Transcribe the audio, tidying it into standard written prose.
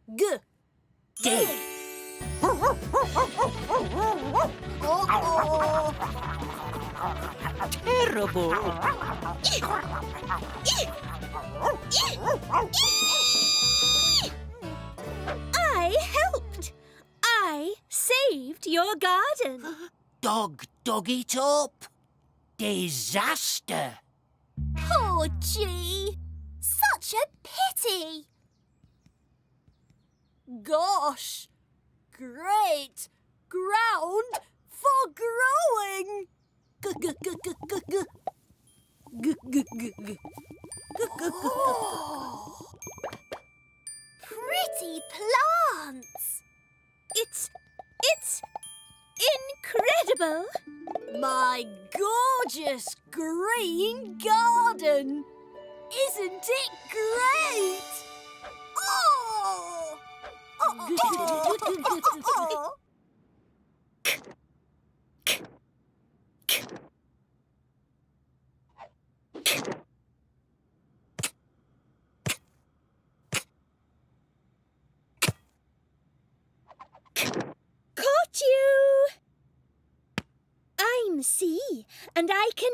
G. dig, terrible, I helped. I saved your garden. dog it up, disaster. Poor G. Such a pity. Gosh. Great ground for growing. Pretty plants. It's incredible. My gorgeous green garden. Isn't it great? Oh! Oh! Caught you! I'm C, and I can